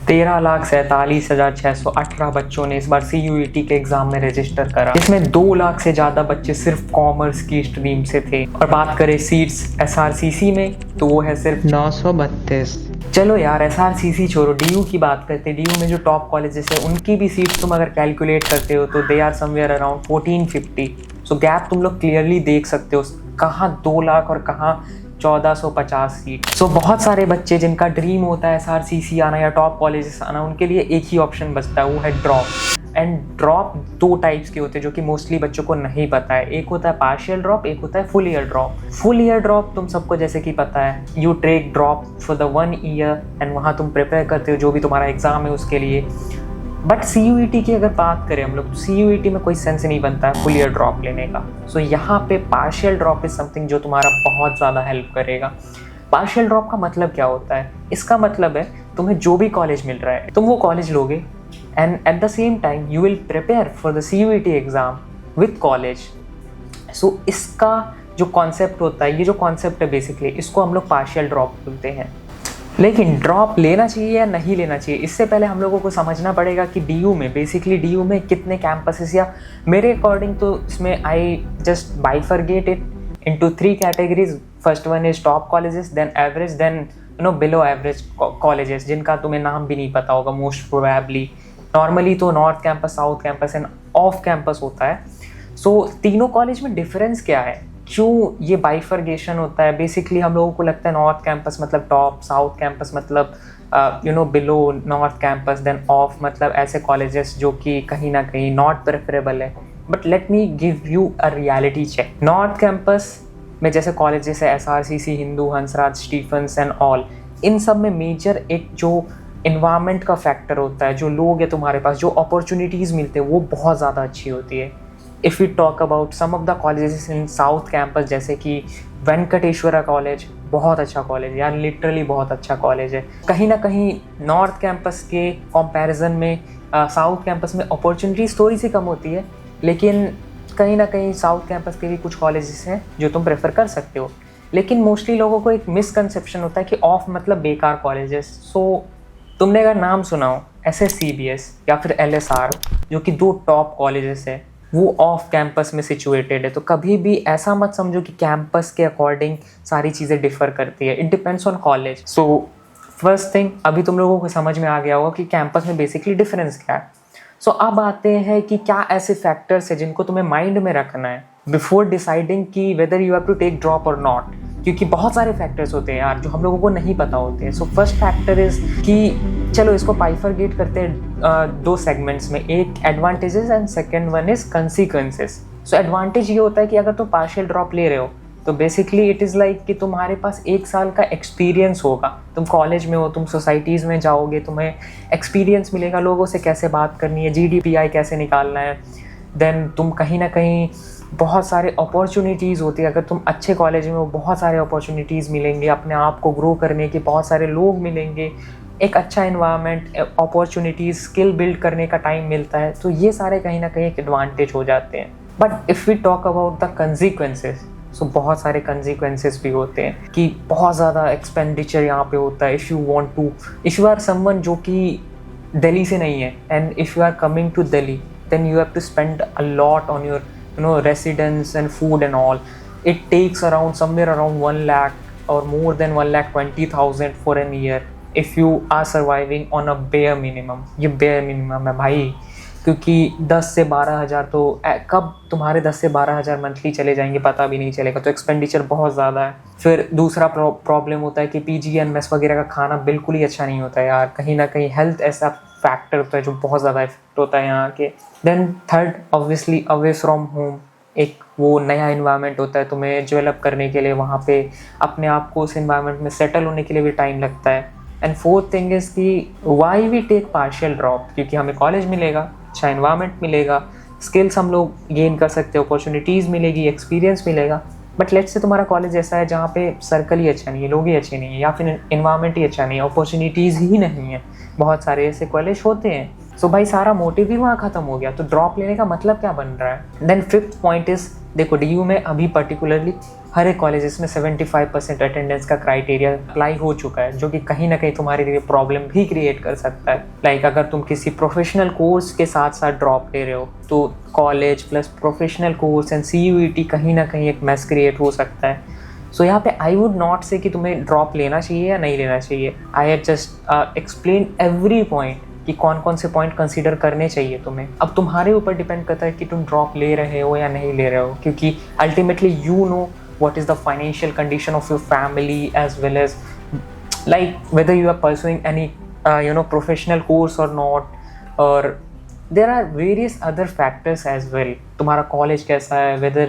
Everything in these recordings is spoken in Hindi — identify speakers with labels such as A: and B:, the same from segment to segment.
A: 13,47,618 बच्चों ने इस बार CUET के एग्जाम में रजिस्टर करा, जिसमें 2 लाख से ज़्यादा बच्चे सिर्फ कॉमर्स की स्ट्रीम से थे। और बात करें सीट्स SRCC में तो वो है सिर्फ 932। चलो यार SRCC छोड़ो, DU की बात करते हैं। DU में जो टॉप कॉलेजेस है उनकी भी सीट्स तुम अगर कैलकुलेट करते हो तो they are somewhere around 1450। So gap तुम लोग क्लियरली देख सकते हो, कहाँ 2 लाख और कहाँ 1450 सीट। सो बहुत सारे बच्चे जिनका ड्रीम होता है SRCC आना या टॉप कॉलेजेस आना, उनके लिए एक ही ऑप्शन बचता है, वो है ड्रॉप। एंड ड्रॉप 2 टाइप्स के होते हैं जो कि मोस्टली बच्चों को नहीं पता है। एक होता है पार्शियल ड्रॉप, एक होता है full year drop. Full year drop तुम सबको जैसे कि पता है, you take drop for the 1 year and वहाँ तुम प्रिपेयर करते हो जो भी तुम्हारा एग्जाम है उसके लिए। बट CUET की अगर बात करें हम लोग तो CUET में कोई सेंस नहीं बनता है फुल ईयर ड्रॉप लेने का। सो यहाँ पे पार्शियल ड्रॉप इज समथिंग जो तुम्हारा बहुत ज़्यादा हेल्प करेगा। पार्शियल ड्रॉप का मतलब क्या होता है? इसका मतलब है तुम्हें जो भी कॉलेज मिल रहा है तुम वो कॉलेज लोगे and at the same time you will prepare for the CUET exam with college. So इसका जो कॉन्सेप्ट होता है, ये जो कॉन्सेप्ट है बेसिकली, इसको हम लोग पार्शियल ड्रॉप बोलते हैं। लेकिन ड्रॉप लेना चाहिए या नहीं लेना चाहिए, इससे पहले हम लोगों को समझना पड़ेगा कि DU में बेसिकली DU में कितने कैंपसेस, या मेरे अकॉर्डिंग तो इसमें I just bifurcate it into 3 categories. First one is top colleges, then average, then below average colleges जिनका तुम्हें नाम भी नहीं पता होगा मोस्ट प्रोबेबली। नॉर्मली तो north campus, south campus and off campus होता है। सो तीनों कॉलेज में डिफरेंस क्या है, क्यों ये बाइफर्गेशन होता है? बेसिकली हम लोगों को लगता है नॉर्थ कैंपस मतलब टॉप, साउथ कैंपस मतलब below north campus, then off मतलब ऐसे कॉलेजेस जो कि कहीं ना कहीं नॉट प्रेफरेबल है। But let me give you a reality check. North campus में जैसे कॉलेजेस है SRCC, Hindu, Hansraj, Stephen's and all, इन सब में मेजर एक जो इन्वायरमेंट का फैक्टर होता है, जो लोग है तुम्हारे पास, जो अपॉर्चुनिटीज़ मिलते हैं वो बहुत ज़्यादा अच्छी होती है। If we talk about some of the colleges in south campus, जैसे कि वेंकटेश्वरा कॉलेज, बहुत अच्छा कॉलेज है यार, लिटरली बहुत अच्छा कॉलेज है। कहीं ना कहीं नॉर्थ कैंपस के कंपैरिजन में साउथ कैंपस में अपॉर्चुनिटीज़ थोड़ी सी कम होती है, लेकिन कहीं ना कहीं साउथ कैंपस के भी कुछ कॉलेजेस हैं जो तुम प्रेफर कर सकते हो। लेकिन मोस्टली लोगों को एक मिसकंसेप्शन होता है कि ऑफ मतलब बेकार कॉलेजेस। सो तुमने अगर नाम सुना हो SSCBS या फिर LSR, जो कि 2 टॉप कॉलेजेस है, वो ऑफ कैंपस में सिचुएटेड है। तो कभी भी ऐसा मत समझो कि कैंपस के अकॉर्डिंग सारी चीज़ें डिफर करती है, it depends on college. So first thing, अभी तुम लोगों को समझ में आ गया होगा कि कैंपस में बेसिकली डिफरेंस क्या है। सो अब आते हैं कि क्या ऐसे फैक्टर्स है जिनको तुम्हें माइंड में रखना है बिफोर डिसाइडिंग कि whether you have to take drop और नॉट, क्योंकि बहुत सारे फैक्टर्स होते हैं यार जो हम लोगों को नहीं पता होते हैं। सो फर्स्ट फैक्टर इज कि चलो इसको बाइफरगेट करते हैं 2 सेगमेंट्स में, एक advantages and second one is consequences. So advantage ये होता है कि अगर तुम पार्शियल ड्रॉप ले रहे हो तो बेसिकली इट इज़ लाइक कि तुम्हारे पास 1 साल का एक्सपीरियंस होगा। तुम कॉलेज में हो, तुम सोसाइटीज़ में जाओगे, तुम्हें एक्सपीरियंस मिलेगा लोगों से कैसे बात करनी है, GDPI कैसे निकालना है। देन तुम कहीं ना कहीं बहुत सारे अपॉर्चुनिटीज़ होती है, अगर तुम अच्छे कॉलेज में हो बहुत सारे अपॉर्चुनिटीज़ मिलेंगे, अपने आप को ग्रो करने के बहुत सारे लोग मिलेंगे, एक अच्छा इन्वायरमेंट, अपॉर्चुनिटीज़, स्किल बिल्ड करने का टाइम मिलता है। तो ये सारे कहीं ना कहीं एक एडवांटेज हो जाते हैं। But if we talk about the consequences, so बहुत सारे कंसिक्वेंसेस भी होते हैं कि बहुत ज़्यादा एक्सपेंडिचर यहाँ पे होता है। इफ़ यू आर समवन जो कि दिल्ली से नहीं है and if you are coming to Delhi, then you have to spend a lot on your residence and food and all. It takes around somewhere around 1 lakh or more than 1,20,000 for an year if you are surviving on a bare minimum. ये bare minimum है भाई, क्योंकि 10 से 12 हज़ार तो कब तुम्हारे 10 से 12 हज़ार मंथली चले जाएंगे पता भी नहीं चलेगा। तो एक्सपेंडिचर बहुत ज़्यादा है। फिर दूसरा प्रॉब्लम होता है कि PG एंड मेस वगैरह का खाना बिल्कुल ही अच्छा नहीं होता है यार, कहीं ना कहीं हेल्थ ऐसा फैक्टर होता है जो बहुत ज़्यादा इफेक्ट होता है यहाँ के। Then third, obviously away from home, एक वो नया इन्वायरमेंट होता है, तुम्हें डेवलप करने के लिए वहाँ पे अपने आप को उस इन्वायरमेंट में सेटल होने के लिए भी टाइम लगता है। एंड फोर्थ थिंग इज़ कि why we take partial drop, क्योंकि हमें कॉलेज मिलेगा, अच्छा इन्वायरमेंट मिलेगा, स्किल्स हम लोग गेन कर सकते हो, अपॉर्चुनिटीज़ मिलेगी, एक्सपीरियंस मिलेगा। बट लेट्स से तुम्हारा कॉलेज ऐसा है जहाँ पे सर्कल ही अच्छा नहीं है, लोग ही अच्छे नहीं है, या फिर इन्वायरमेंट ही अच्छा नहीं है, अपॉर्चुनिटीज़ ही नहीं है। बहुत सारे ऐसे कॉलेज होते हैं। सो भाई सारा मोटिव ही वहाँ ख़त्म हो गया, तो ड्रॉप लेने का मतलब क्या बन रहा है। देन फिफ्थ पॉइंट इज़ देखो DU में अभी पर्टिकुलरली हर एक कॉलेजेस में 75% अटेंडेंस का क्राइटेरिया अप्लाई हो चुका है, जो कि कहीं ना कहीं तुम्हारे लिए प्रॉब्लम भी क्रिएट कर सकता है। लाइक अगर तुम किसी प्रोफेशनल कोर्स के साथ साथ ड्रॉप ले रहे हो तो college plus professional course and CUET कहीं ना कहीं एक मैस क्रिएट हो सकता है। सो यहाँ पे आई वुड नॉट से कि तुम्हें ड्रॉप लेना चाहिए या नहीं लेना चाहिए। I have just explain every point कि कौन कौन से पॉइंट कंसीडर करने चाहिए तुम्हें। अब तुम्हारे ऊपर डिपेंड करता है कि तुम ड्रॉप ले रहे हो या नहीं ले रहे हो, क्योंकि ultimately you know what is the financial condition of your family, as well as like whether you are pursuing any professional course or not, or there are various other factors as well। तुम्हारा कॉलेज कैसा है, whether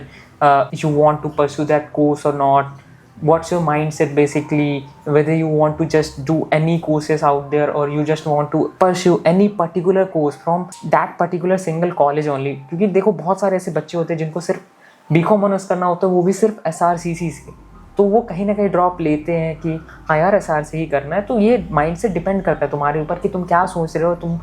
A: you want to pursue that course or not, what's your mindset basically, whether you want to just do any courses out there or you just want to pursue any particular course from that particular single college only। क्योंकि देखो बहुत सारे ऐसे बच्चे होते हैं जिनको सिर्फ BCom ऑनर्स करना होता है, वो भी सिर्फ SRCC से, तो वो कहीं ना कहीं ड्रॉप लेते हैं कि हाँ यार SR से ही करना है। तो ये माइंडसेट डिपेंड करता है तुम्हारे ऊपर कि तुम क्या सोच रहे हो, तुम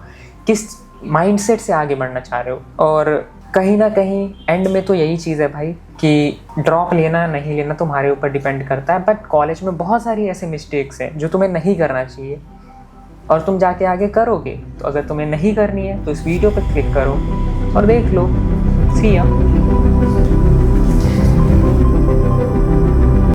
A: किस माइंडसेट से आगे बढ़ना चाह रहे हो। और कहीं ना कहीं एंड में तो यही चीज़ है भाई कि ड्रॉप लेना नहीं लेना तुम्हारे ऊपर डिपेंड करता है। बट कॉलेज में बहुत सारी ऐसे मिस्टेक्स हैं जो तुम्हें नहीं करना चाहिए और तुम जाके आगे करोगे। तो अगर तुम्हें नहीं करनी है तो इस वीडियो पर क्लिक करो और देख लो। सी या।